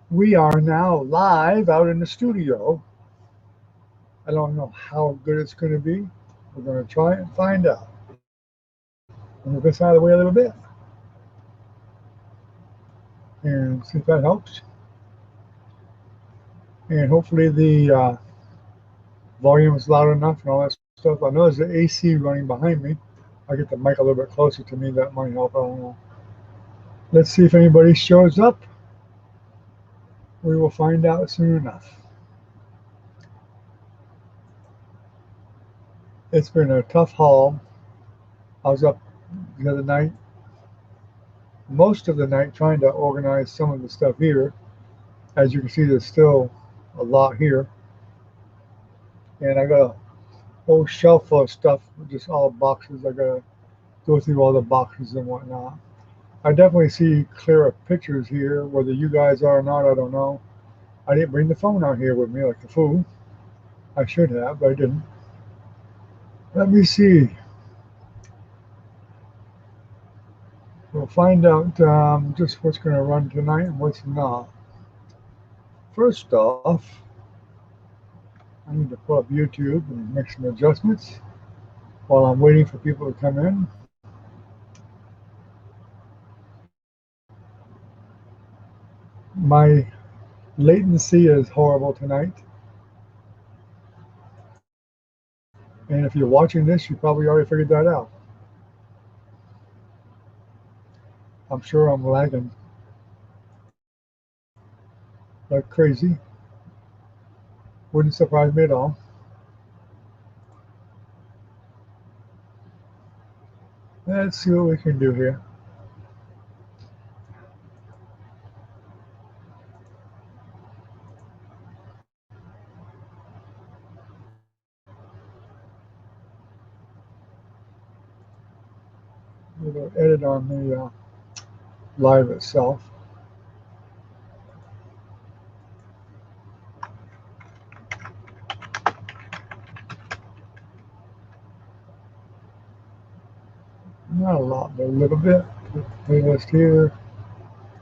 We are now live out in the studio. I don't know how good it's going to be. We're going to try and find out. Move this out of the way a little bit and see if that helps. And hopefully the volume is loud enough and all that stuff. I know there's an AC running behind me. I'll get the mic a little bit closer to me. That might help. I don't know. Let's see if anybody shows up. We will find out soon enough. It's been a tough haul. I was up the other night, most of the night, trying to organize some of the stuff here. As you can see, there's still a lot here. And I got a whole shelf full of stuff, just all boxes. I gotta go through all the boxes and whatnot. I definitely see clearer pictures here. Whether you guys are or not, I don't know. I didn't bring the phone out here with me like a fool. I should have, but I didn't. Let me see. We'll find out just what's going to run tonight and what's not. First off, I need to pull up YouTube and make some adjustments while I'm waiting for people to come in. My latency is horrible tonight. And if you're watching this, you probably already figured that out. I'm sure I'm lagging like crazy. Wouldn't surprise me at all. Let's see what we can do here. We'll edit on the live itself. Not a lot, but a little bit. Playlist here,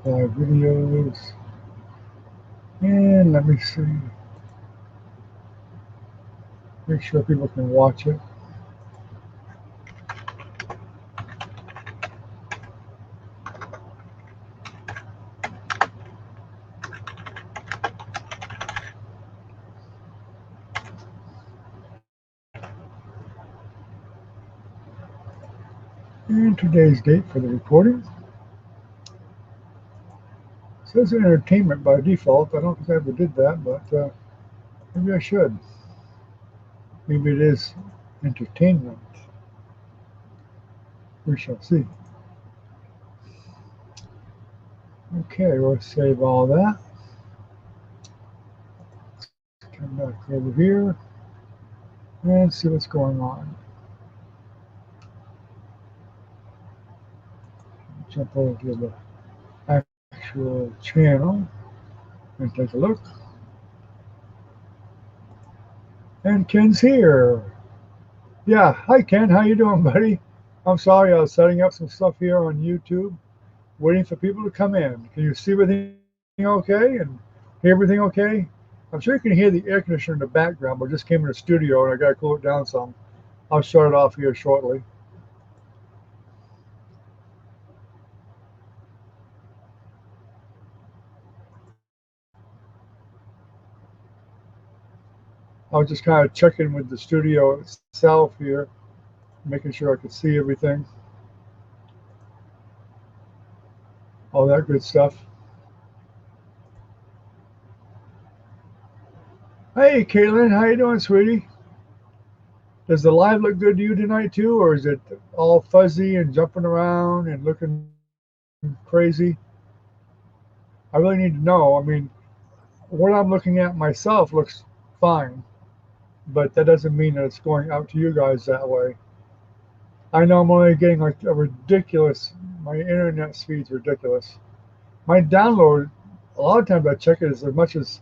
live videos, and let me see. Make sure people can watch it. And today's date for the recording. It says entertainment by default. I don't think I ever did that, but maybe I should. Maybe it is entertainment. We shall see. Okay, we'll save all that. Come back over here and see what's going on. Jump over to the actual channel and take a look. And Ken's here. Yeah, hi Ken, how you doing, buddy? I'm sorry, I was setting up some stuff here on YouTube, waiting for people to come in. Can you see everything okay and hear everything okay? I'm sure you can hear the air conditioner in the background, but I just came in the studio and I gotta cool it down some. I'll shut it off here shortly. I was just kind of checking with the studio itself here, making sure I could see everything, all that good stuff. Hey, Caitlin, how you doing, sweetie? Does the live look good to you tonight too, or is it all fuzzy and jumping around and looking crazy? I really need to know. I mean, what I'm looking at myself looks fine, but that doesn't mean that it's going out to you guys that way. I know I'm only getting like a ridiculous. My internet speed's ridiculous. My download, a lot of times I check it as much as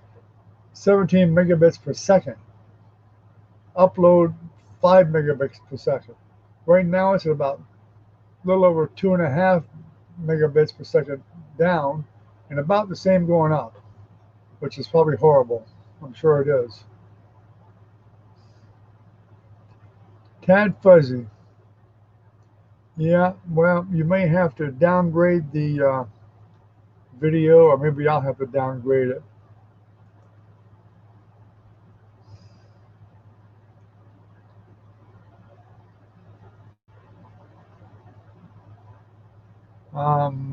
17 megabits per second. Upload 5 megabits per second. Right now it's at about a little over 2.5 megabits per second down, and about the same going up. which is probably horrible. I'm sure it is. Tad fuzzy. Yeah, well, you may have to downgrade the video, or maybe I'll have to downgrade it.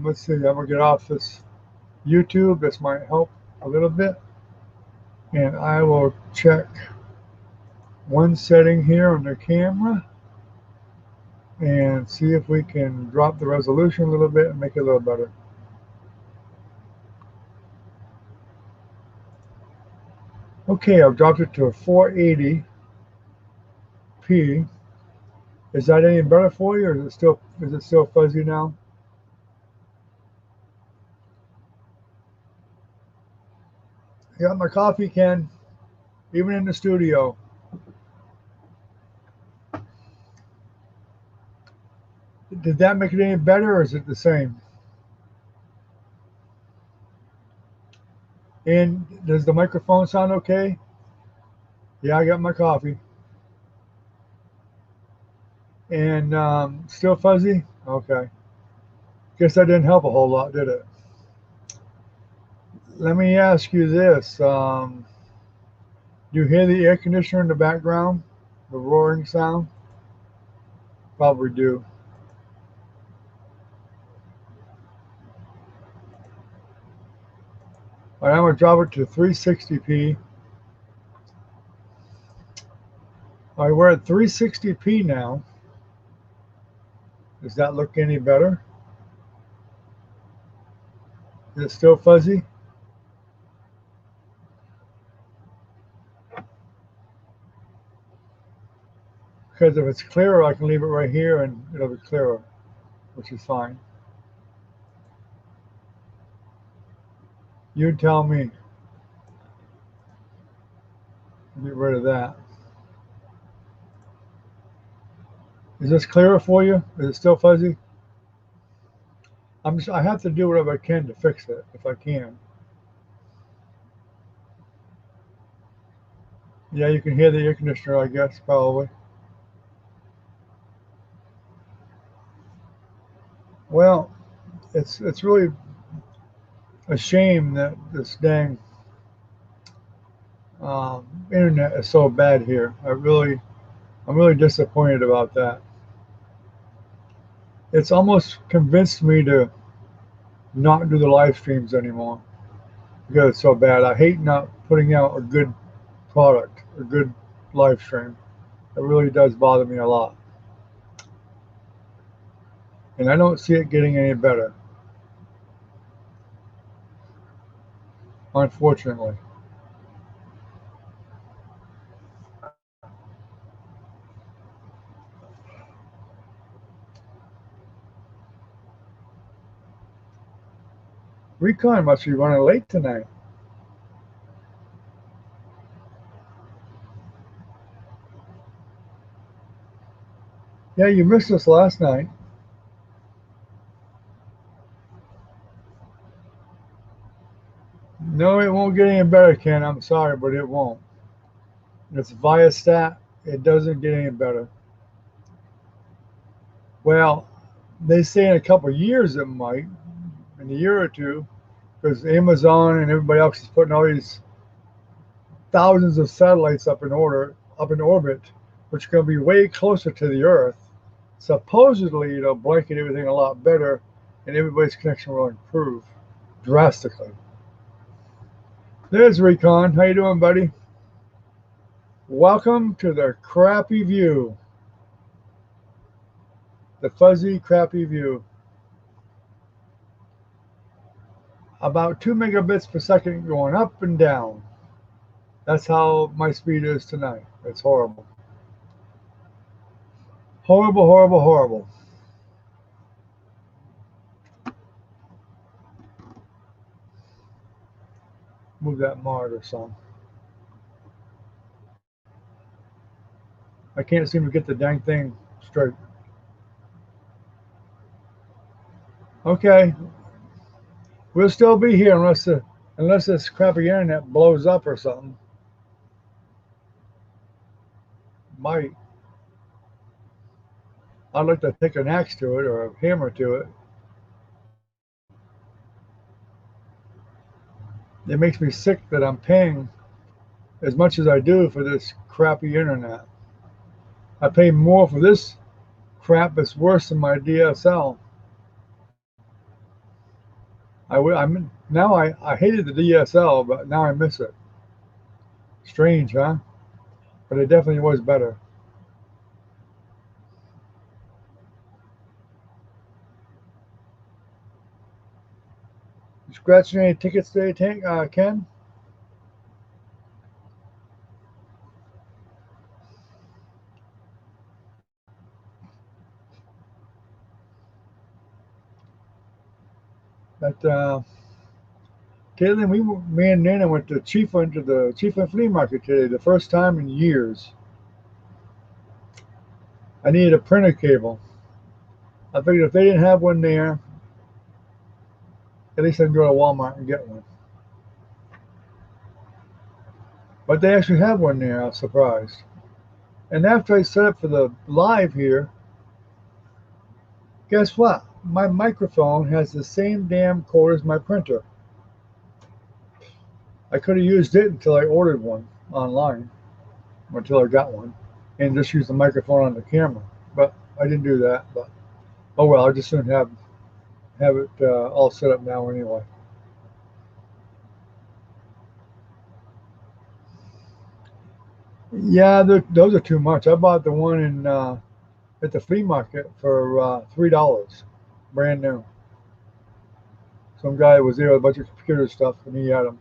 Let's see, I'm gonna get off this YouTube. This might help a little bit. And I will check one setting here on the camera and see if we can drop the resolution a little bit and make it a little better. Okay, I've dropped it to a 480p. Is that any better for you, or is it still fuzzy now? I got my coffee, Ken, even in the studio. Did that make it any better, or is it the same? And does the microphone sound okay? Yeah, I got my coffee. And still fuzzy? Okay. Guess that didn't help a whole lot, did it? Let me ask you this. Do you hear the air conditioner in the background? The roaring sound? Probably do. All right, I'm going to drop it to 360p. All right, we're at 360p now. Does that look any better? Is it still fuzzy? Because if it's clearer, I can leave it right here and it'll be clearer, which is fine. You tell me. Get rid of that. Is this clearer for you? Is it still fuzzy? I have to do whatever I can to fix it, if I can. Yeah, you can hear the air conditioner, I guess, probably. Well, it's really a shame that this dang internet is so bad here. I'm really disappointed about that. It's almost convinced me to not do the live streams anymore because it's so bad. I hate not putting out a good product, a good live stream. It really does bother me a lot. And I don't see it getting any better, unfortunately. Recon must be running late tonight. Yeah, you missed us last night. No, it won't get any better, Ken. I'm sorry, but it won't. It's Viasat. It doesn't get any better. Well, they say in a couple of years it might, in a year or two, because Amazon and everybody else is putting all these thousands of satellites up in orbit, which are going to be way closer to the Earth. Supposedly, it'll blanket everything a lot better, and everybody's connection will improve drastically. There's Recon. How you doing, buddy? Welcome to the crappy view. The fuzzy, crappy view. About 2 megabits per second going up and down. That's how my speed is tonight. It's horrible. Horrible, horrible, horrible. Move that monitor some. I can't seem to get the dang thing straight. Okay. We'll still be here unless Unless this crappy internet blows up or something. Might. I'd like to take an axe to it or a hammer to it. It makes me sick that I'm paying as much as I do for this crappy internet. I pay more for this crap that's worse than my DSL. I hated the DSL, but now I miss it. Strange, huh? But it definitely was better. You scratching any tickets today, Ken? But Caitlin, me and Nana went to the Chiefland Flea Market today, the first time in years. I needed a printer cable. I figured if they didn't have one there, at least I can go to Walmart and get one. But they actually have one there. I was surprised. And after I set up for the live here, guess what? My microphone has the same damn cord as my printer. I could have used it until I ordered one online, until I got one, and just use the microphone on the camera. But I didn't do that. But oh well, I just soon have it all set up now anyway. Yeah, those are too much. I bought the one in at the flea market for $3, brand new. Some guy was there with a bunch of computer stuff, and he had them.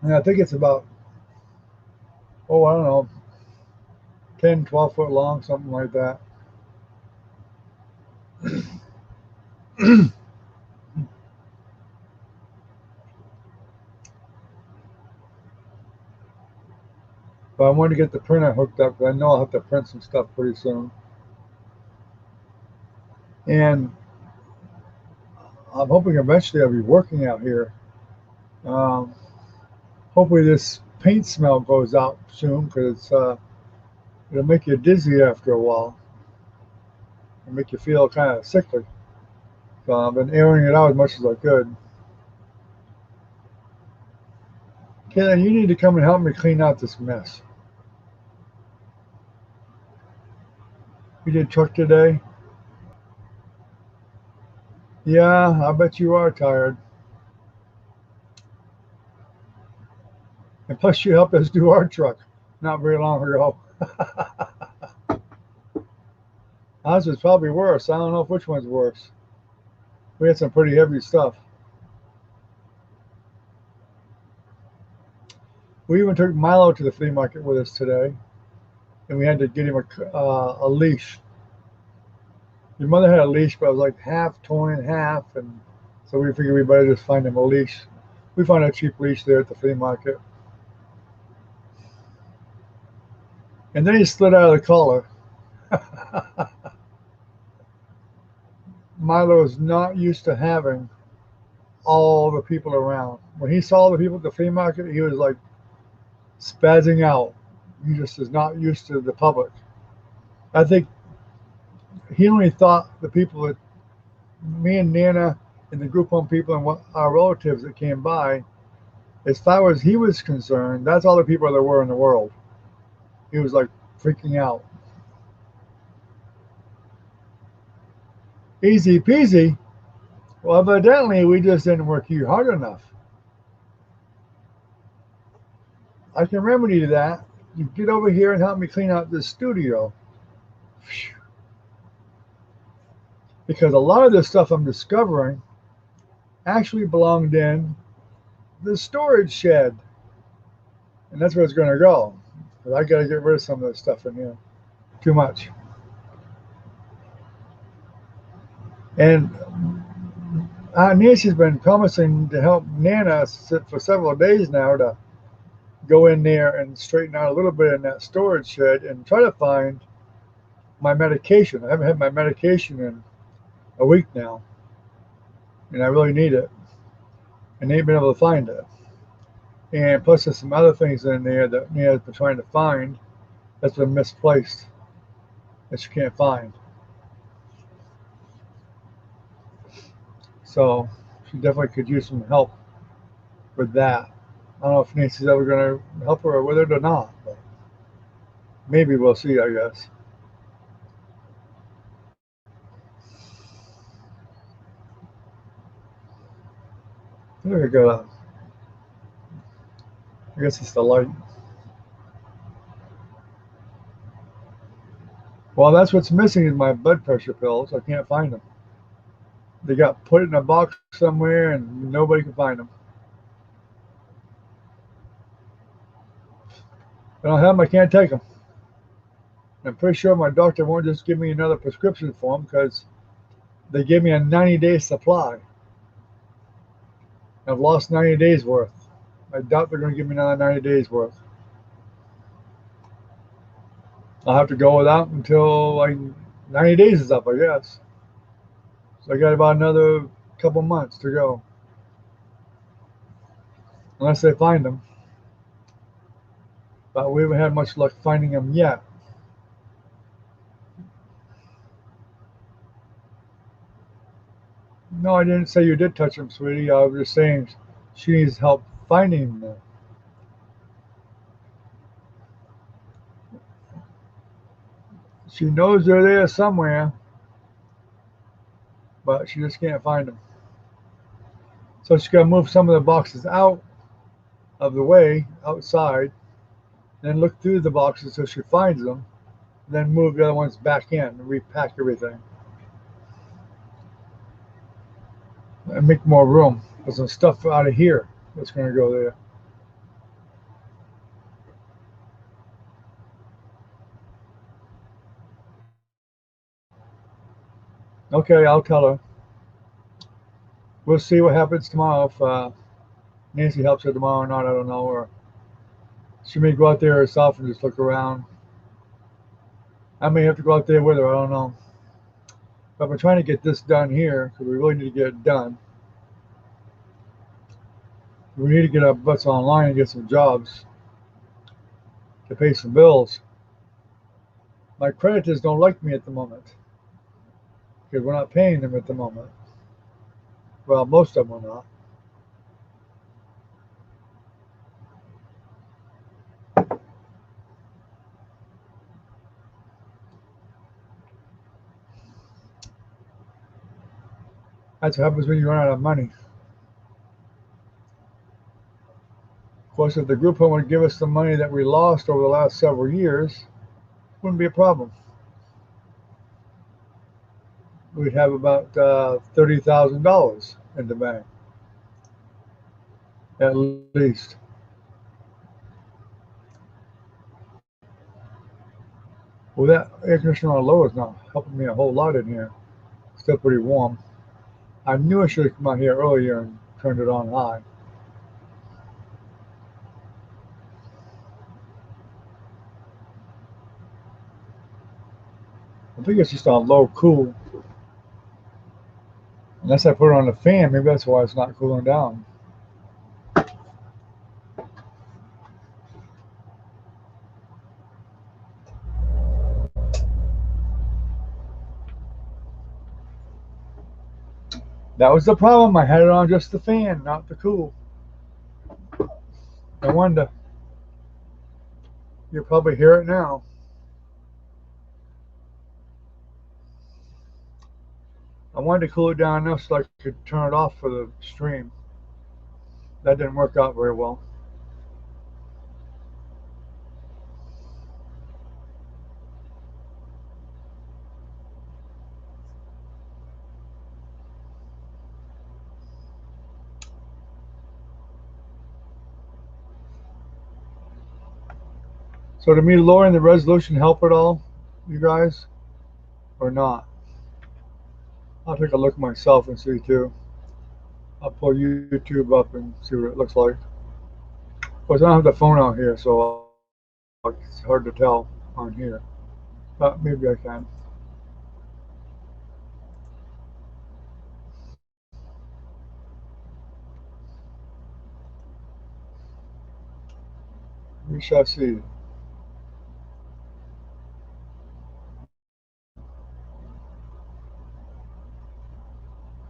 And I think it's about, oh, I don't know, 10, 12 foot long, something like that. But I wanted to get the printer hooked up because I know I'll have to print some stuff pretty soon. And I'm hoping eventually I'll be working out here. Um, Hopefully this paint smell goes out soon because it'll make you dizzy after a while. It'll make you feel kind of sickly. So I've been airing it out as much as I could. Ken, you need to come and help me clean out this mess. You did truck today? Yeah, I bet you are tired. And plus you helped us do our truck not very long ago. Ours was probably worse. I don't know which one's worse. We had some pretty heavy stuff. We even took Milo to the flea market with us today, and we had to get him a leash. Your mother had a leash, but it was like half torn in half, and so we figured we better just find him a leash. We found a cheap leash there at the flea market. And then he slid out of the collar. Milo is not used to having all the people around. When he saw the people at the flea market, he was like spazzing out. He just is not used to the public. I think he only thought the people that me and Nana and the group home people and our relatives that came by, as far as he was concerned, that's all the people there were in the world. He was like freaking out. Easy peasy. Well, evidently we just didn't work you hard enough. I can remedy that. You get over here and help me clean out this studio. Phew. Because a lot of this stuff I'm discovering actually belonged in the storage shed. And that's where it's going to go. But I got to get rid of some of this stuff in here. Too much. And Nancy's been promising to help Nana for several days now to go in there and straighten out a little bit in that storage shed and try to find my medication. I haven't had my medication in a week now, and I really need it, and they ain't been able to find it. And plus, there's some other things in there that Nia's been trying to find that's been misplaced that she can't find. So she definitely could use some help with that. I don't know if Nancy's ever going to help her with it or not, but maybe we'll see, I guess. Look at that. I guess it's the light. Well, that's what's missing is my blood pressure pills. I can't find them. They got put in a box somewhere and nobody can find them. I don't have them, I can't take them. I'm pretty sure my doctor won't just give me another prescription for them because they gave me a 90-day supply. I've lost 90 days worth. I doubt they're going to give me another 90 days worth. I'll have to go without until like 90 days is up, I guess. So I got about another couple months to go. Unless they find them. But we haven't had much luck finding them yet. No, I didn't say you did touch them, sweetie. I was just saying she needs help finding them. She knows they're there somewhere, but she just can't find them. So she's got to move some of the boxes out of the way, outside, then look through the boxes till she finds them, then move the other ones back in and repack everything. And make more room. There's some stuff out of here that's going to go there. Okay, I'll tell her. We'll see what happens tomorrow. If Nancy helps her tomorrow or not, I don't know. Or she may go out there herself and just look around. I may have to go out there with her. I don't know. But we're trying to get this done here because we really need to get it done. We need to get our butts online and get some jobs to pay some bills. My creditors don't like me at the moment because we're not paying them at the moment. Well, most of them are not. That's what happens when you run out of money. Of course, if the group home would give us the money that we lost over the last several years, it wouldn't be a problem. We'd have about $30,000 in the bank, at least. Well, that air conditioner on low is not helping me a whole lot in here. It's still pretty warm. I knew I should have come out here earlier and turned it on high. I think it's just on low cool. Unless I put it on the fan, maybe that's why it's not cooling down. That was the problem. I had it on just the fan, not the cool. No wonder. You'll probably hear it now. I wanted to cool it down enough so I could turn it off for the stream. That didn't work out very well. So to me, lowering the resolution help at all, you guys, or not? I'll take a look myself and see too. I'll pull YouTube up and see what it looks like. Of course, I don't have the phone out here, so it's hard to tell on here. But maybe I can. We shall see.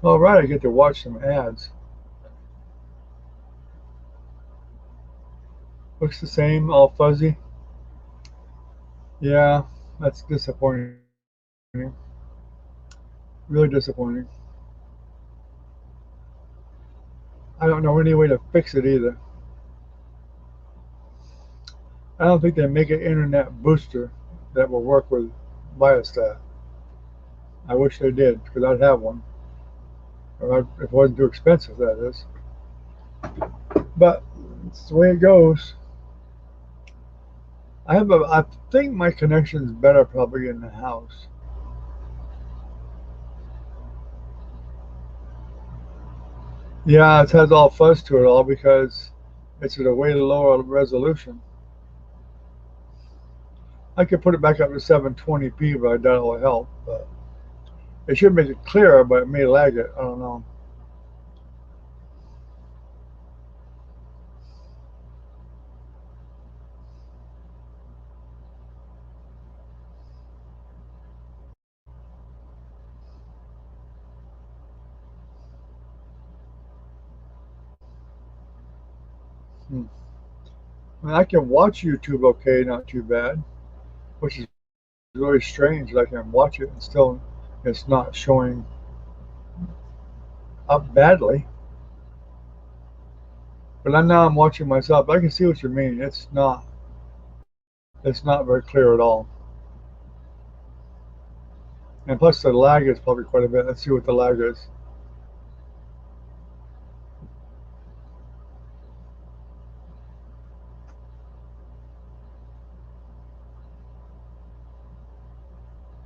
All right, I get to watch some ads. Looks the same, all fuzzy. Yeah, that's disappointing. Really disappointing. I don't know any way to fix it either. I don't think they make an internet booster that will work with Biostat. I wish they did, because I'd have one. Or if it wasn't too expensive, that is. But it's the way it goes. I think my connection is better probably in the house. Yeah, it has all fuzz to it all because it's at a way lower resolution. I could put it back up to 720p, but I doubt it will help. But it should make it clearer, but it may lag it. I don't know. Hmm. I mean, I can watch YouTube okay, not too bad, which is really strange that I can watch it and still it's not showing up badly. But now I'm watching myself. I can see what you mean. It's not very clear at all. And plus the lag is probably quite a bit. Let's see what the lag is.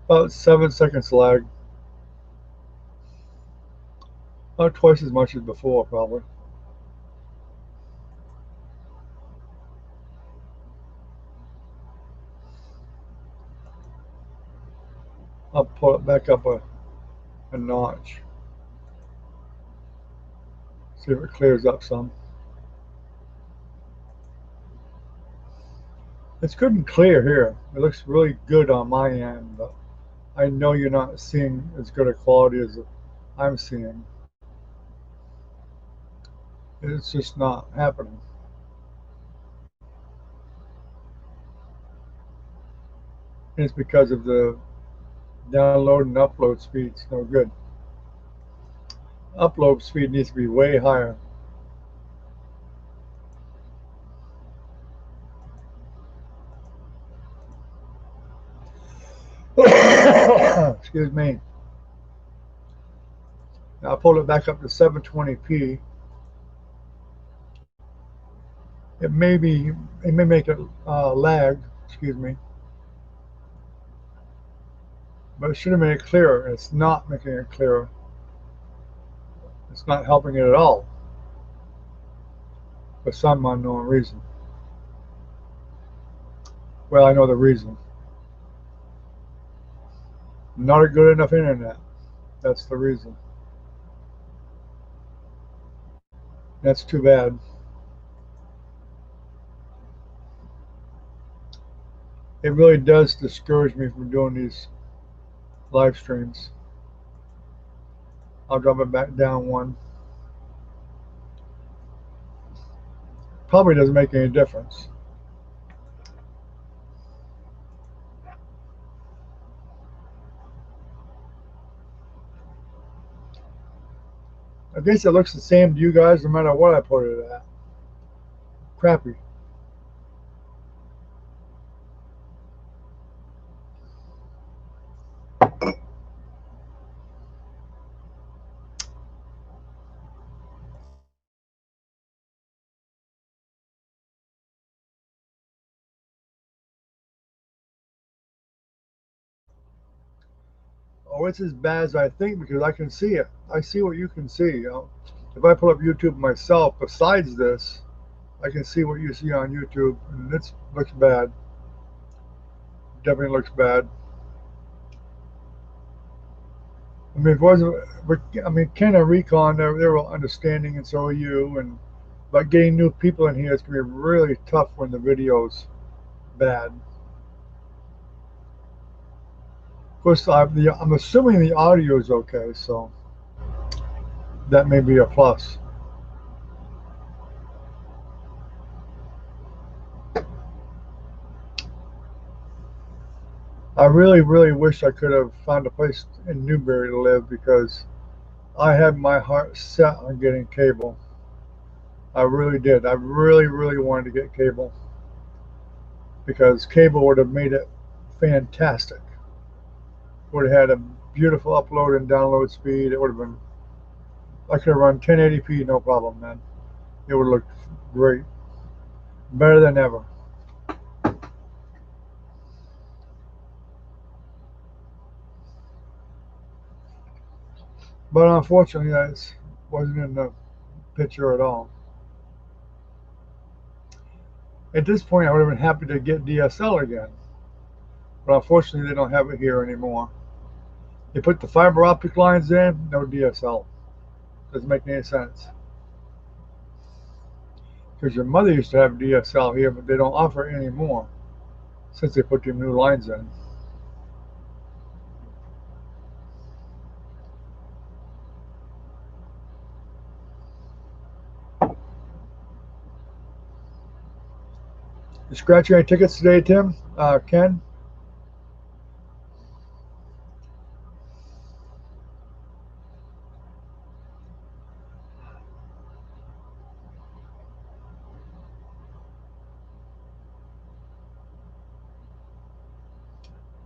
About 7 seconds lag. About twice as much as before, probably. I'll pull it back up a notch. See if it clears up some. It's good and clear here. It looks really good on my end, but I know you're not seeing as good a quality as I'm seeing. It's just not happening. And it's because of the download and upload speed. It's no good. Upload speed needs to be way higher. Excuse me. Now I pulled it back up to 720p. It may be, it may make it lag. Excuse me, but it should have made it clearer. It's not making it clearer. It's not helping it at all for some unknown reason. Well, I know the reason. Not a good enough internet. That's the reason. That's too bad. It really does discourage me from doing these live streams. I'll drop it back down one. Probably doesn't make any difference. I guess it looks the same to you guys no matter what I put it at. Crappy. Oh, it's as bad as I think because I can see it. I see what you can see. If I pull up YouTube myself, besides this, I can see what you see on YouTube, and it looks bad. Definitely looks bad. I mean, if it wasn't, but I mean, Ken and Recon, they were understanding, and so are you, and But getting new people in here is going to be really tough when the video's bad. Of course, I'm assuming the audio is okay, so that may be a plus. I really, really wish I could have found a place in Newberry to live because I had my heart set on getting cable. I really did. I really, really wanted to get cable because cable would have made it fantastic. Would have had a beautiful upload and download speed. It would have been, I could have run 1080p no problem, man. It would look great. Better than ever. But unfortunately, that wasn't in the picture at all. At this point, I would have been happy to get DSL again. But unfortunately, they don't have it here anymore. They put the fiber optic lines in, no DSL. Doesn't make any sense. Because your mother used to have DSL here, but they don't offer it anymore since they put the new lines in. You scratch any tickets today, Tim? Ken?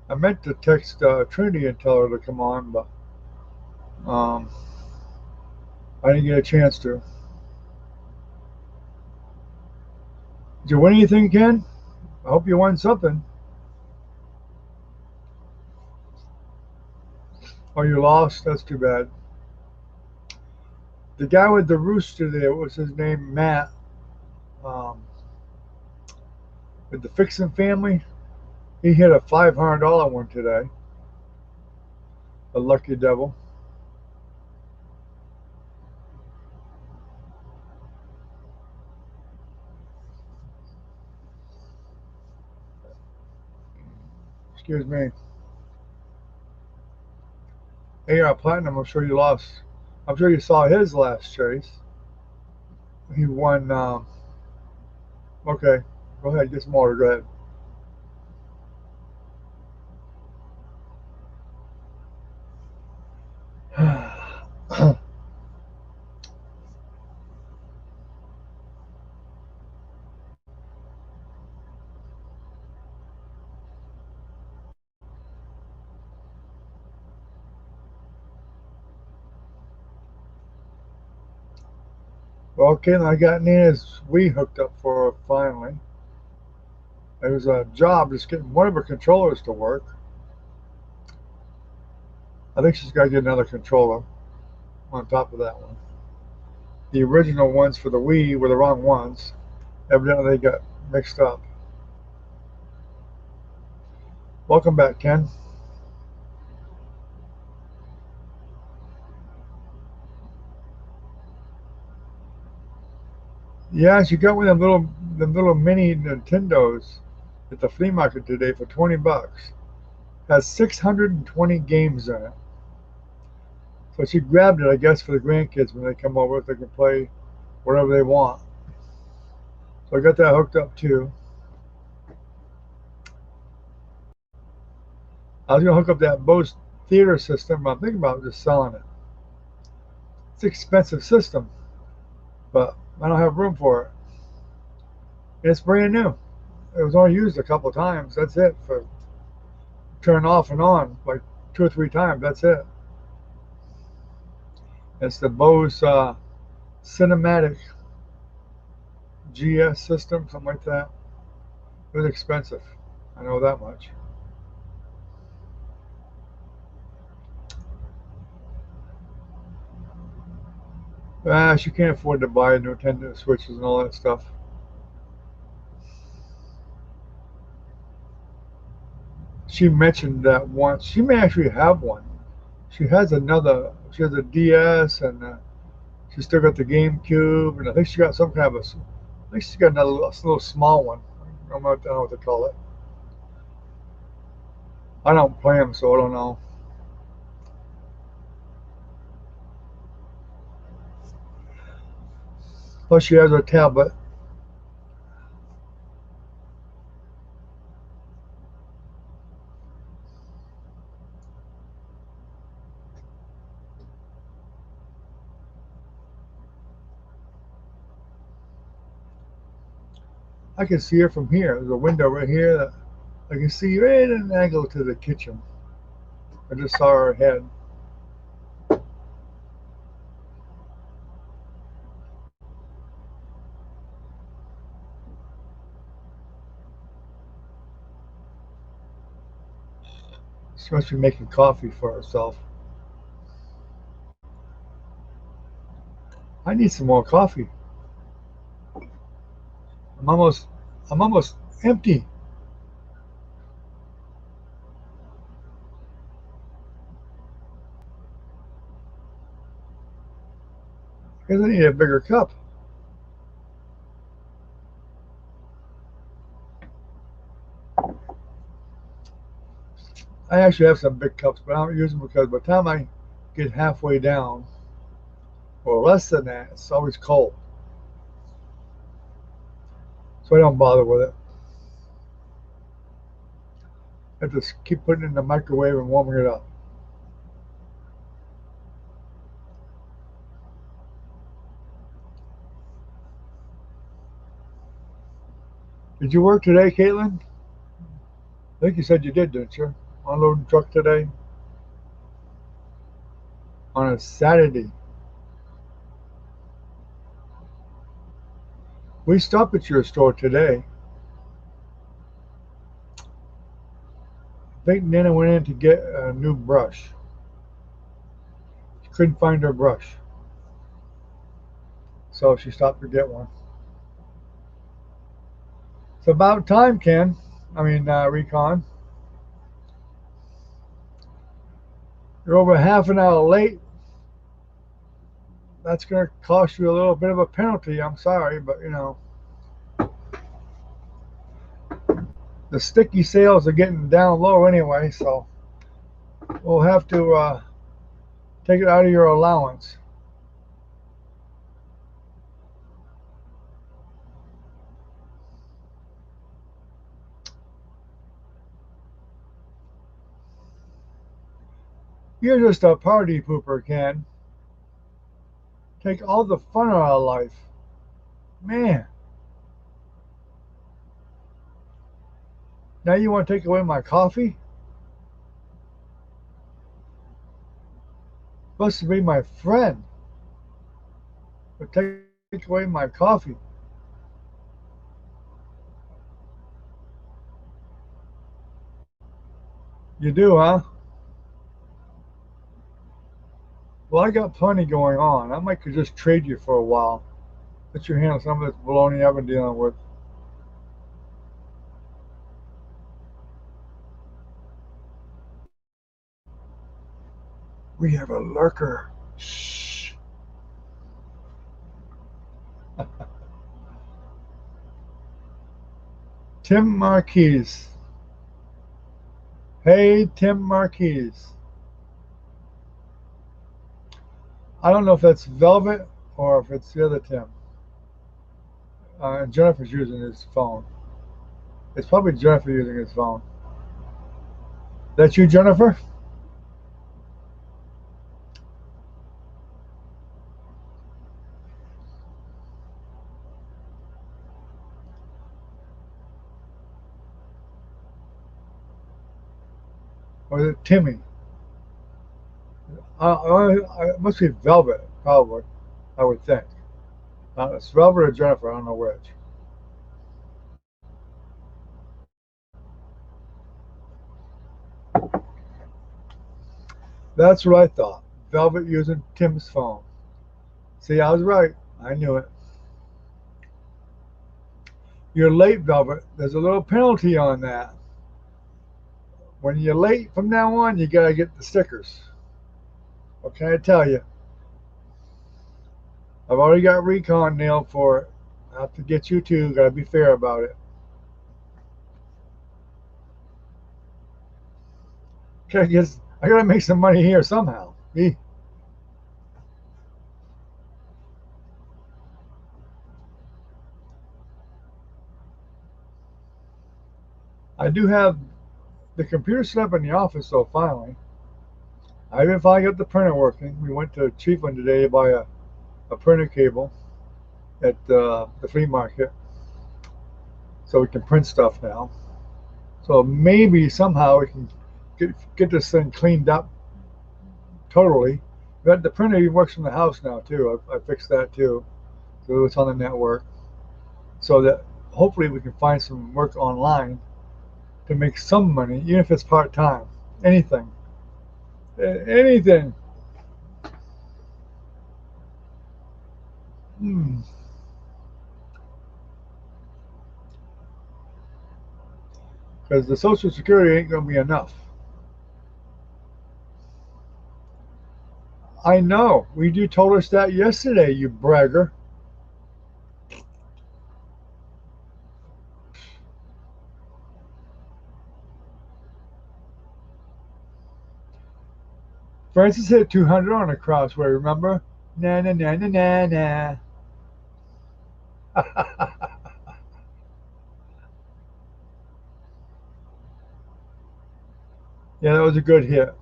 I meant to text Trinity and tell her to come on, but um, I didn't get a chance to. Did you win anything, Ken? I hope you won something. Oh, you lost? That's too bad. The guy with the rooster there, what was his name? Matt. Um, with the Fixin' family, he hit a $500 one today. A lucky devil. Excuse me. AR Platinum, I'm sure you lost. I'm sure you saw his last chase. He won. Okay, go ahead, get some water. Go ahead. Well, Caitlin, I got Nina's Wii hooked up for her finally. It was a job just getting one of her controllers to work. I think she's got to get another controller on top of that one. The original ones for the Wii were the wrong ones. Evidently, they got mixed up. Welcome back, Ken. Yeah, she got one of them little mini Nintendos at the flea market today for $20. Has 620 games in it. So she grabbed it, I guess, for the grandkids when they come over, if they can play whatever they want. So I got that hooked up too. I was gonna hook up that Bose theater system, but I'm thinking about just selling it. It's an expensive system, but I don't have room for it. It's brand new. It was only used a couple of times. That's it for turn off and on, like 2 or 3 times. That's it. It's the Bose Cinematic GS system, something like that. It was expensive. I know that much. She can't afford to buy Nintendo Switches and all that stuff. She mentioned that once. She may actually have one. She has another. She has a DS and She still got the GameCube, and I think she got some kind of I think she's got another little small one. I don't know what to call it. I don't play them, so I don't know. Plus, she has her tablet. I can see her from here. There's a window right here that I can see right at an angle to the kitchen. I just saw her head. She must be making coffee for herself. I need some more coffee. I'm almost I'm almost empty. I guess I need a bigger cup. I actually have some big cups, but I don't use them because by the time I get halfway down, or less than that, it's always cold. So I don't bother with it. I just keep putting it in the microwave and warming it up. Did you work today, Caitlin? I think you said you did, didn't you? Unloading truck today on a Saturday. We stopped at your store today. I think Nana went in to get a new brush. She couldn't find her brush, so she stopped to get one. It's about time, Ken. Recon. You're over half an hour late. That's going to cost you a little bit of a penalty. I'm sorry, but the sticky sales are getting down low anyway, so we'll have to take it out of your allowance. You're just a party pooper, Ken. Take all the fun out of life. Man, now you want to take away my coffee? Supposed to be my friend, but take away my coffee. You do, huh? Well, I got plenty going on. I might could just trade you for a while. Let you handle some of this baloney I've been dealing with. We have a lurker. Shh. Tim Marquise. Hey, Tim Marquise. I don't know if that's Velvet or if it's the other Tim. Jennifer's using his phone. It's probably Jennifer using his phone. That's you, Jennifer? Or is it Timmy? It must be Velvet, probably, I would think. It's Velvet or Jennifer, I don't know which. That's what I thought. Velvet using Tim's phone. See, I was right. I knew it. You're late, Velvet. There's a little penalty on that. When you're late from now on, you gotta get the stickers. What can I tell you? I've already got recon nailed for it. I have to get you too. Gotta be fair about it. I gotta make some money here somehow. I do have the computer set up in the office, so finally. I even finally got the printer working. We went to Chiefland today to buy a printer cable at the flea market so we can print stuff now. So maybe somehow we can get this thing cleaned up totally. But the printer even works from the house now too. I fixed that too, so it's on the network. So that hopefully we can find some work online to make some money, even if it's part time. Anything, anything. Hmm. Because the Social Security ain't gonna be enough. I know. You told us that yesterday, you bragger. Francis hit 200 on a crossway, remember? Na na na na na na. Yeah, that was a good hit.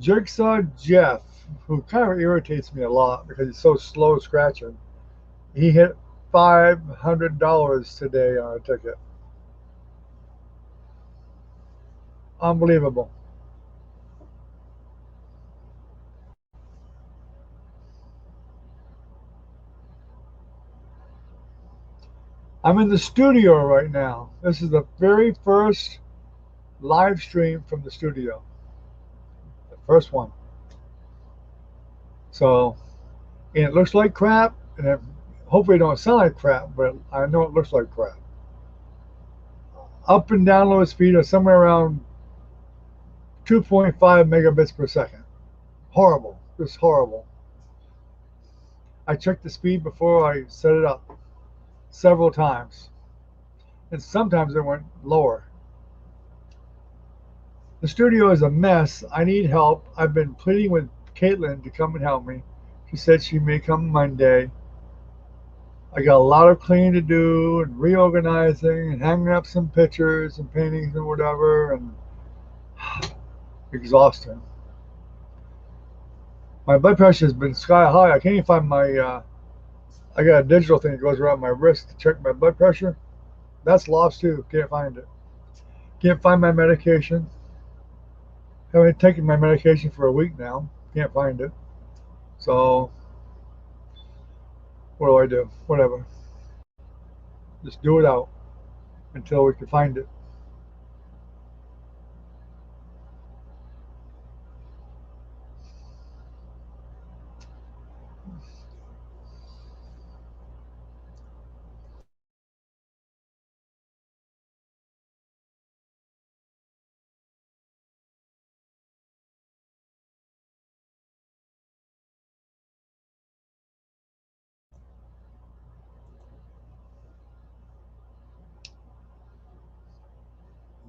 Jigsaw Jeff, who kind of irritates me a lot because he's so slow scratching, he hit $500 today on a ticket. Unbelievable. I'm in the studio right now. This is the very first live stream from the studio, the first one. So, and it looks like crap, and hopefully it don't sound like crap, but I know it looks like crap. Up and download speed are somewhere around 2.5 megabits per second. Horrible, just horrible. I checked the speed before I set it up several times, and sometimes it went lower. The studio is a mess. I need help. I've been pleading with Caitlin to come and help me. She said she may come Monday. I got a lot of cleaning to do and reorganizing and hanging up some pictures and paintings and whatever, and exhausting. My blood pressure has been sky high. I can't even find my. I got a digital thing that goes around my wrist to check my blood pressure. That's lost too. Can't find it. Can't find my medication. Haven't taken my medication for a week now. Can't find it. So what do I do? Whatever. Just do it out until we can find it.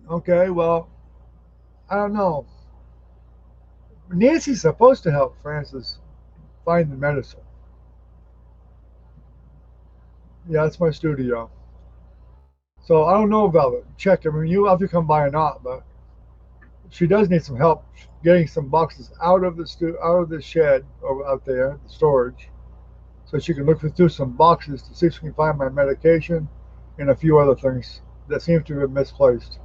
Okay, well, I don't know. Nancy's supposed to help Francis find the medicine. Yeah, that's my studio. So I don't know about it. Check. I mean, you have to come by or not, but she does need some help getting some boxes out of the shed or out there, the storage, so she can look through some boxes to see if she can find my medication and a few other things that seem to have been misplaced.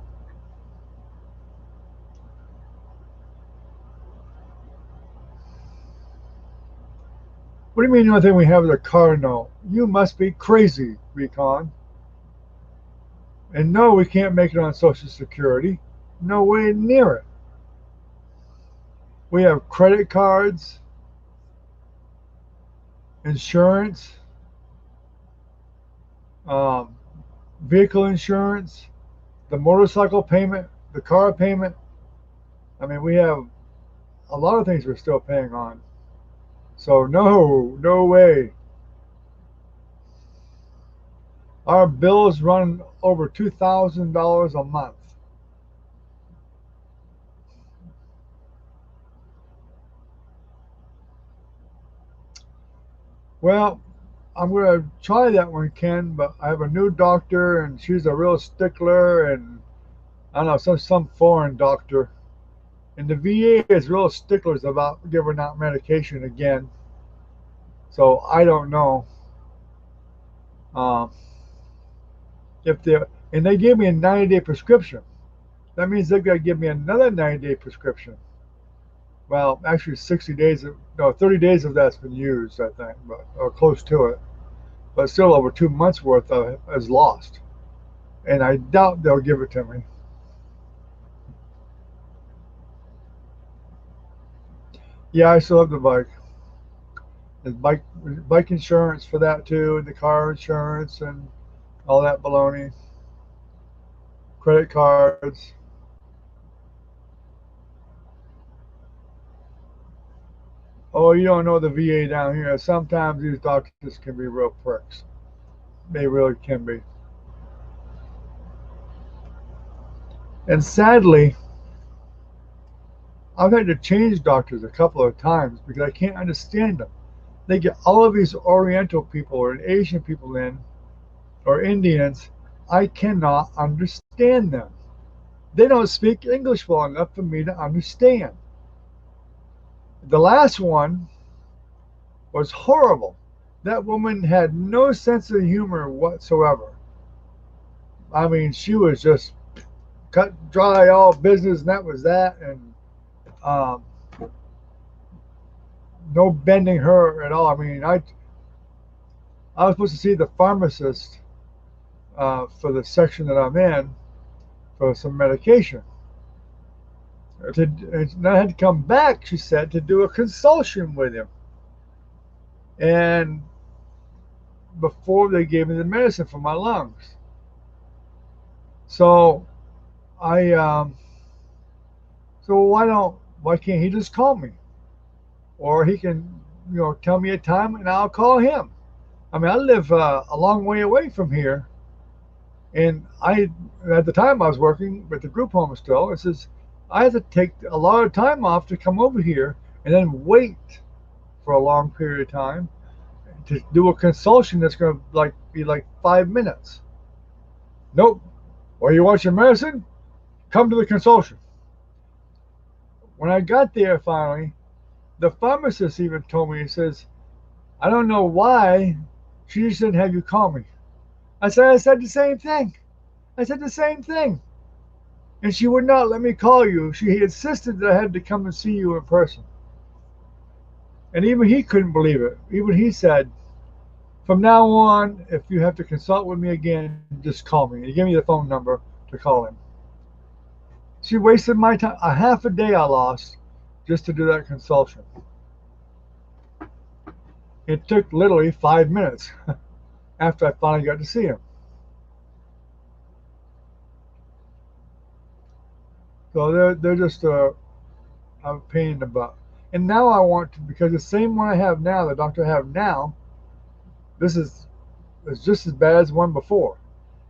What do you mean the only thing we have is a car note? You must be crazy, Recon. And no, we can't make it on Social Security. No way near it. We have credit cards, insurance, um, vehicle insurance, the motorcycle payment, the car payment. I mean, we have a lot of things we're still paying on. So no, no way. Our bills run over $2,000 a month. Well, I'm gonna try that one, Ken. But I have a new doctor, and she's a real stickler, and I don't know some foreign doctor. And the VA is real sticklers about giving out medication again. So I don't know um, if they and they gave me a 90-day prescription. That means they've got to give me another 90-day prescription. Well, actually, 60 days, no, 30 days of that's been used, I think, but or close to it. But still, over 2 months worth of is lost, and I doubt they'll give it to me. Yeah, I still have the bike. There's bike insurance for that too, and the car insurance and all that baloney. Credit cards. Oh, you don't know the VA down here. Sometimes these doctors can be real pricks. They really can be. And sadly, I've had to change doctors a couple of times because I can't understand them. They get all of these Oriental people or Asian people in, or Indians. I cannot understand them. They don't speak English well enough for me to understand. The last one was horrible. That woman had no sense of humor whatsoever. I mean, she was just cut dry all business, and that was that, and um, no bending her at all. I mean, I was supposed to see the pharmacist for the section that I'm in for some medication. And I had to come back, she said, to do a consultation with him, and before they gave me the medicine for my lungs. So I so why can't he just call me, or he can tell me a time and I'll call him. I mean, I live a long way away from here, and I at the time I was working with the group home still. It says I had to take a lot of time off to come over here and then wait for a long period of time to do a consultation that's going to be like 5 minutes. Nope. Well, you want your medicine? Come to the consultation. When I got there finally, the pharmacist even told me, he says, I don't know why she just didn't have you call me. I said the same thing. I said the same thing. And she would not let me call you. She insisted that I had to come and see you in person. And even he couldn't believe it. Even he said, from now on, if you have to consult with me again, just call me. And he gave me the phone number to call him. She wasted my time. A half a day I lost just to do that consultation. It took literally 5 minutes after I finally got to see him. So they're just a pain in the butt. And now I want to, because the same one I have now, the doctor I have now, this is just as bad as the one before.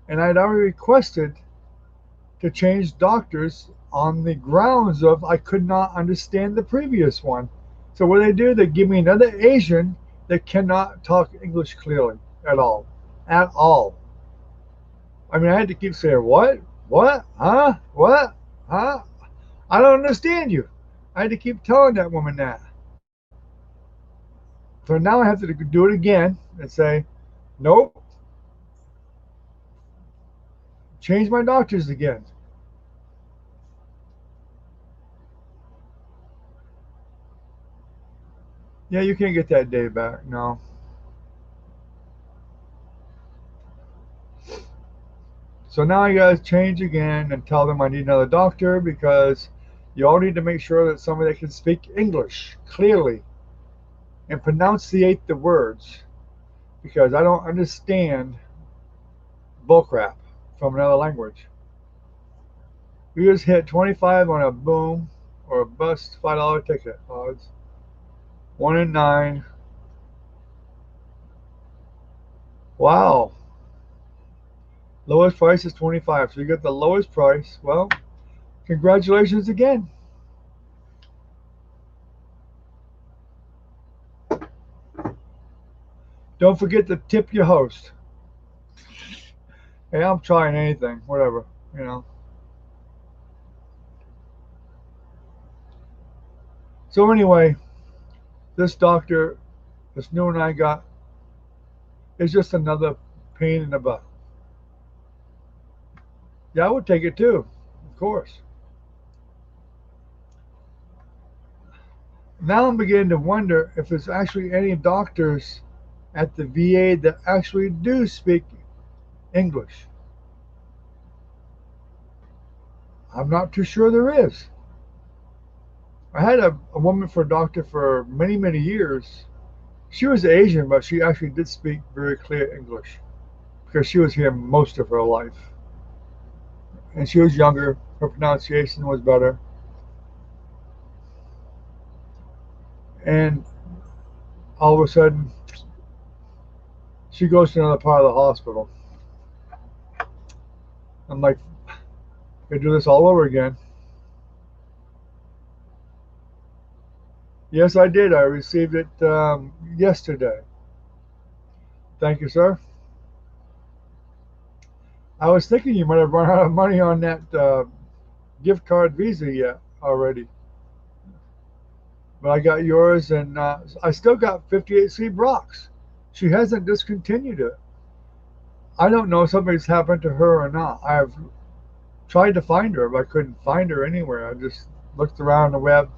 And I'd already requested to change doctors on the grounds of I could not understand the previous one. So what they do, they give me another Asian that cannot talk English clearly at all. At all. I mean, I had to keep saying, what? What? Huh? What? Huh? I don't understand you. I had to keep telling that woman that. So now I have to do it again and say, nope, change my doctors again. Yeah, you can't get that day back. No. So now I gotta change again and tell them I need another doctor because you all need to make sure that somebody that can speak English clearly and pronunciate the words because I don't understand bullcrap from another language. You just hit 25 on a boom or a bust $5 ticket odds. 1 in 9. Wow. Lowest price is 25. So you get the lowest price. Well, congratulations again. Don't forget to tip your host. Hey, I'm trying anything, whatever, you know. So anyway, this doctor, this new one I got, is just another pain in the butt. Yeah, I would take it too, of course. Now I'm beginning to wonder if there's actually any doctors at the VA that actually do speak English. I'm not too sure there is. I had a woman for a doctor for many, many years. She was Asian, but she actually did speak very clear English because she was here most of her life. And she was younger, her pronunciation was better. And all of a sudden, she goes to another part of the hospital. I'm like, I do this all over again. Yes, I did. I received it yesterday. Thank you, sir. I was thinking you might have run out of money on that gift card Visa yet already. But I got yours, and I still got 58C Brock's. She hasn't discontinued it. I don't know if something's happened to her or not. I've tried to find her, but I couldn't find her anywhere. I just looked around the web,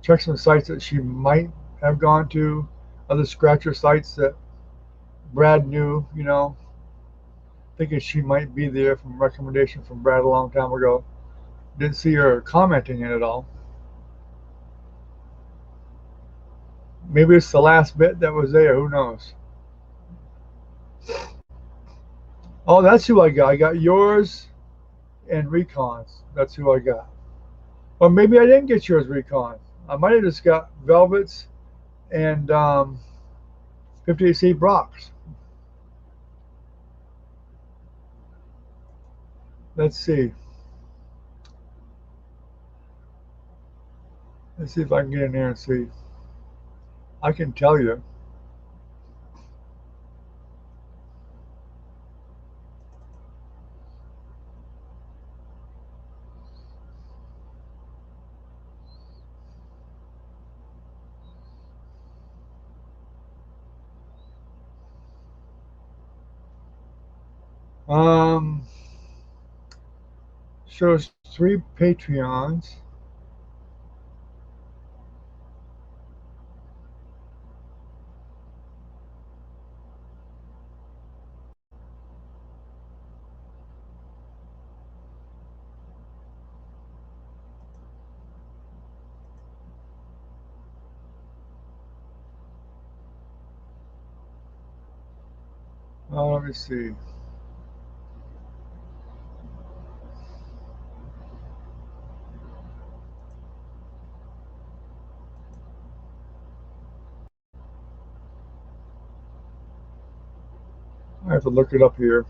checked some sites that she might have gone to, other scratcher sites that Brad knew, you know, thinking she might be there from recommendation from Brad a long time ago. Didn't see her commenting in it at all. Maybe it's the last bit that was there. Who knows? Oh, that's who I got. I got yours and Recon's. That's who I got. Or maybe I didn't get yours, Recon. I might have just got Velvets and 58C Brock's. Let's see. Let's see if I can get in there and see. I can tell you. Um, shows 3 Patreons. Let me see. I have to look it up here.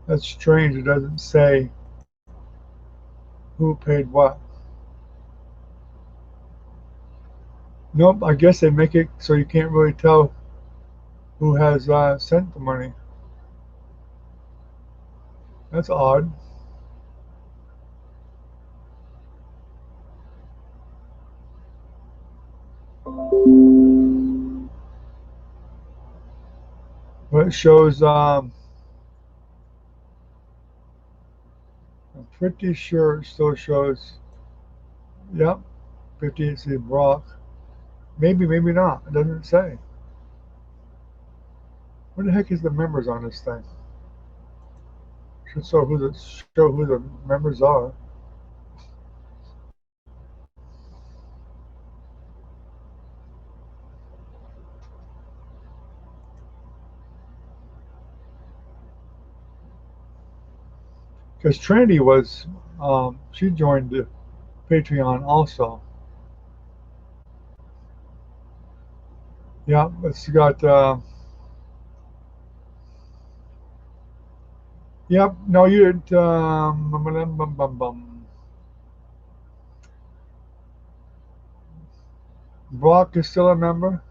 That's strange. It doesn't say who paid what. Nope. I guess they make it so you can't really tell who has sent the money. That's odd. But it shows, I'm pretty sure it still shows, yep, 58 see Brock. Maybe, maybe not. It doesn't say. What the heck is the members on this thing? Should show who the members are. Because Trinity was, she joined the Patreon also. Yeah, it's got, yep, no, you didn't, bum, bum, bum, bum. Brock is still a member.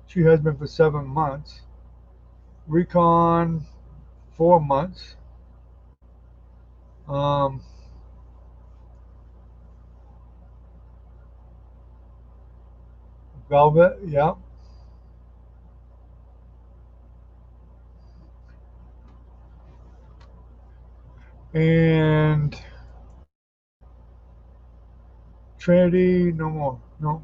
She has been for 7 months. Recon, 4 months. Um, Velvet, yeah. And Trinity, no more. No.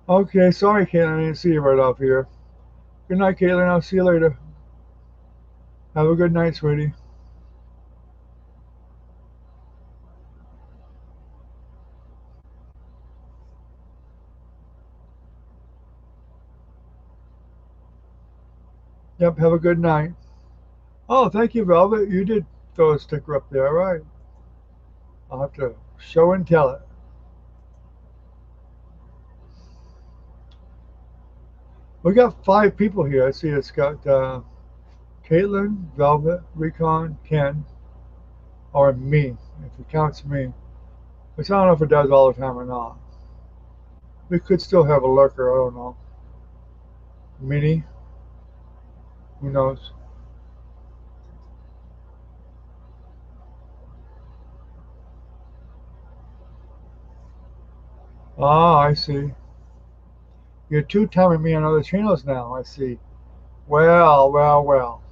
Okay, sorry, Caitlin, I didn't see you right off here. Good night, Caitlin. I'll see you later. Have a good night, sweetie. Yep, have a good night. Oh, thank you, Velvet. You did throw a sticker up there. All right. I'll have to show and tell it. We got 5 people here. I see it's got Caitlin, Velvet, Recon, Ken, or me, if it counts me. Which I don't know if it does all the time or not. We could still have a lurker. I don't know. Minnie, who knows? Ah, I see. You're two-timing me on other channels now. I see. Well, well, well.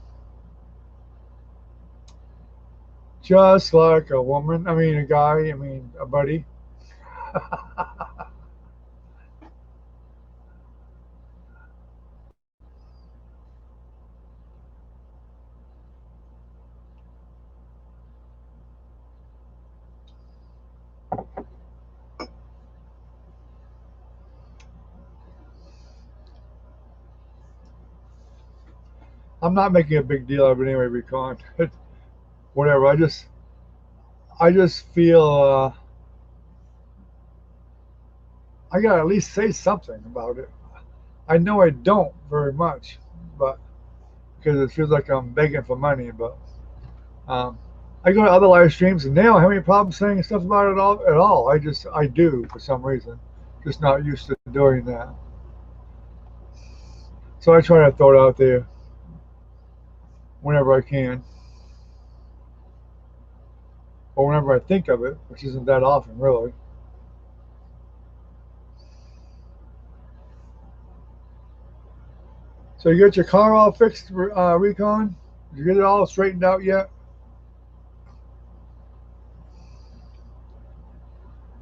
Just like a woman. I mean, a guy. I mean, a buddy. I'm not making a big deal of it anyway, Recon. Whatever. I just feel I gotta at least say something about it. I know I don't very much, but because it feels like I'm begging for money. But um, I go to other live streams and they don't have any problem saying stuff about it all at all. I do for some reason, just not used to doing that. So I try to throw it out there whenever I can, or whenever I think of it, which isn't that often, really. So you got your car all fixed, Recon? Did you get it all straightened out yet?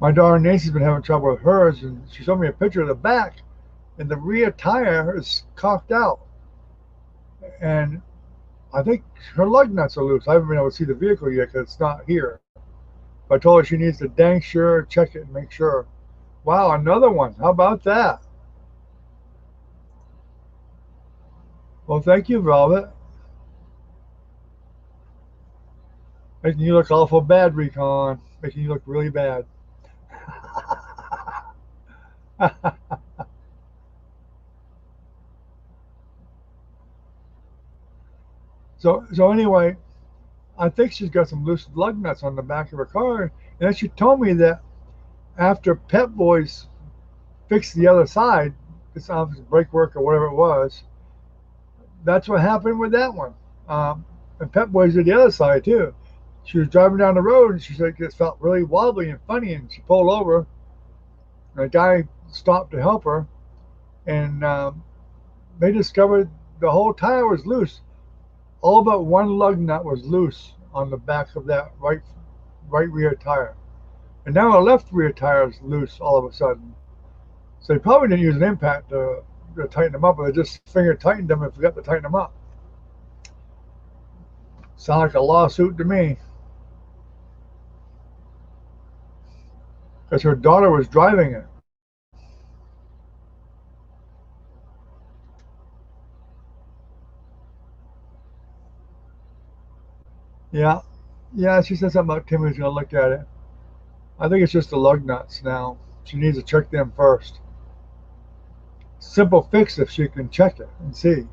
My daughter Nancy's been having trouble with hers, and she showed me a picture of the back, and the rear tire is cocked out. And I think her lug nuts are loose. I haven't been able to see the vehicle yet because it's not here. But I told her she needs to dang sure check it and make sure. Wow, another one. How about that? Well, thank you, Velvet. Making you look awful bad, Recon. Making you look really bad. So anyway, I think she's got some loose lug nuts on the back of her car, and then she told me that after Pep Boys fixed the other side, it's obviously brake work or whatever it was. That's what happened with that one. Um, and Pep Boys did the other side too. She was driving down the road and she said it felt really wobbly and funny, and she pulled over. And a guy stopped to help her, and they discovered the whole tire was loose. All but one lug nut was loose on the back of that right rear tire, and now the left rear tire is loose all of a sudden. So they probably didn't use an impact to tighten them up, but they just finger tightened them and forgot to tighten them up. Sound like a lawsuit to me, because her daughter was driving it. Yeah, yeah. She said something about Timmy's gonna look at it. I think it's just the lug nuts now. She needs to check them first. Simple fix if she can check it and see.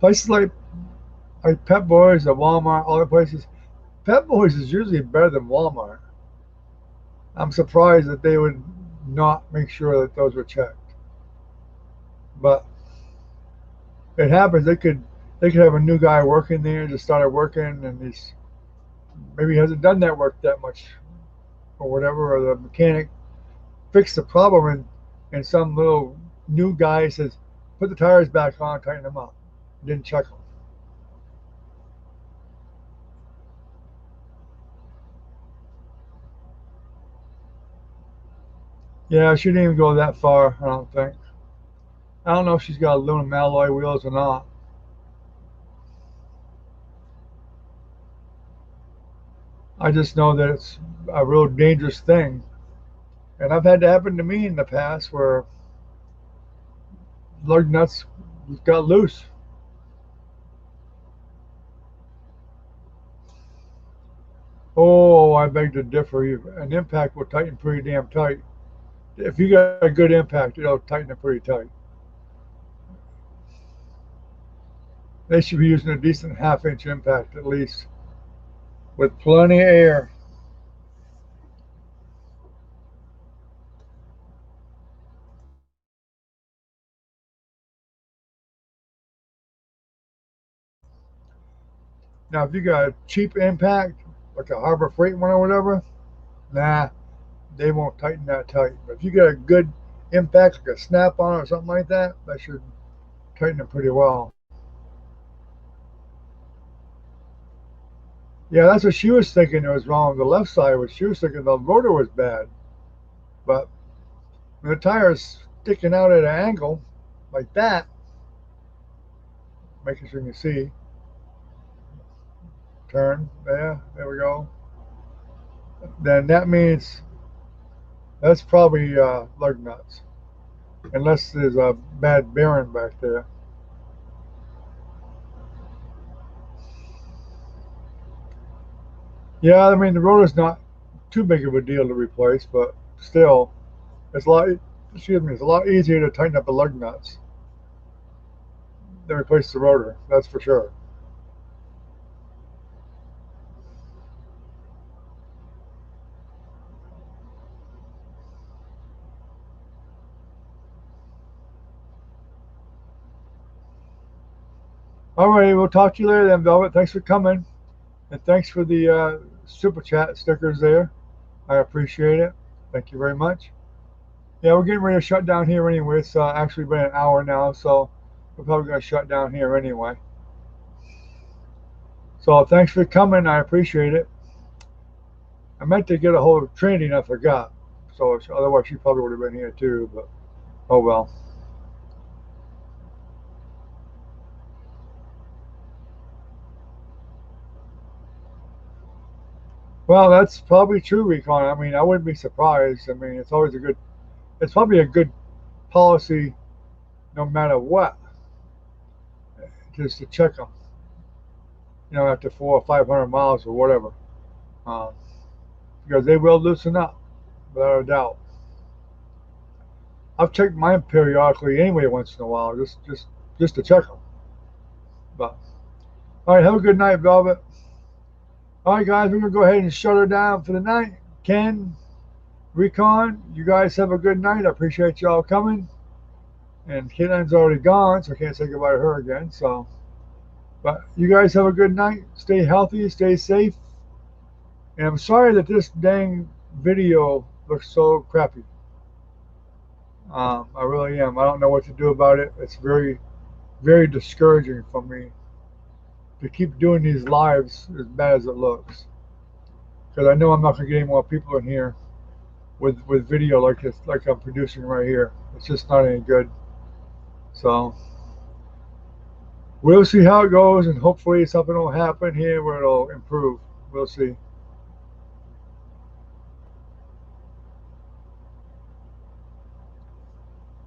Places like Pep Boys or Walmart, all the places. Pep Boys is usually better than Walmart. I'm surprised that they would not make sure that those were checked. But it happens. They could have a new guy working there, just started working, and he's maybe he hasn't done that work that much or whatever, or the mechanic fixed the problem, and some little new guy says, put the tires back on, tighten them up. Didn't check them. Yeah, she didn't even go that far, I don't think. I don't know if she's got aluminum alloy wheels or not. I just know that it's a real dangerous thing. And I've had that happen to me in the past where lug nuts got loose. Oh, I beg to differ. An impact will tighten pretty damn tight. If you got a good impact, it'll tighten it pretty tight. They should be using a decent half-inch impact at least, with plenty of air. Now, if you got a cheap impact, like a Harbor Freight one or whatever, nah, they won't tighten that tight. But if you got a good impact, like a Snap-on or something like that, that should tighten it pretty well. Yeah, that's what she was thinking. It was wrong with the left side. What she was thinking the rotor was bad, but when the tire's sticking out at an angle like that, making sure you can see, turn, there we go. Then that means that's probably lug nuts, unless there's a bad bearing back there. Yeah, I mean the rotor's not too big of a deal to replace, but still, it's a lot. Excuse me, it's a lot easier to tighten up the lug nuts than replace the rotor. That's for sure. All right, we'll talk to you later then, Velvet. Thanks for coming, and thanks for the super chat stickers there. I appreciate it. Thank you very much. Yeah, we're getting ready to shut down here anyway. It's actually been an hour now, so we're probably going to shut down here anyway. So thanks for coming. I appreciate it. I meant to get a hold of Trinity and I forgot. So otherwise she probably would have been here too, but oh well. Well, that's probably true, Recon. I mean, I wouldn't be surprised. I mean, it's probably a good policy no matter what, just to check them, after 400 or 500 miles or whatever, um, because they will loosen up, without a doubt. I've checked mine periodically anyway, once in a while, just to check them. But all right, have a good night, Velvet. All right, guys, we're gonna go ahead and shut her down for the night. Ken, Recon, you guys have a good night. I appreciate y'all coming. And Caitlin's already gone, so I can't say goodbye to her again. So, but you guys have a good night. Stay healthy, stay safe. And I'm sorry that this dang video looks so crappy. I really am. I don't know what to do about it. It's very, very discouraging for me to keep doing these lives as bad as it looks. Because I know I'm not going to get any more people in here with video like this, like I'm producing right here. It's just not any good. So we'll see how it goes, and hopefully something will happen here where it'll improve. We'll see.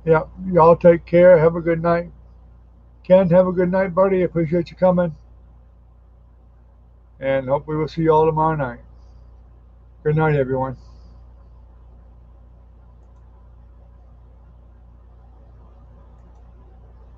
Yeah, y'all take care. Have a good night. Ken, have a good night, buddy. Appreciate you coming. And hopefully we'll see you all tomorrow night. Good night, everyone.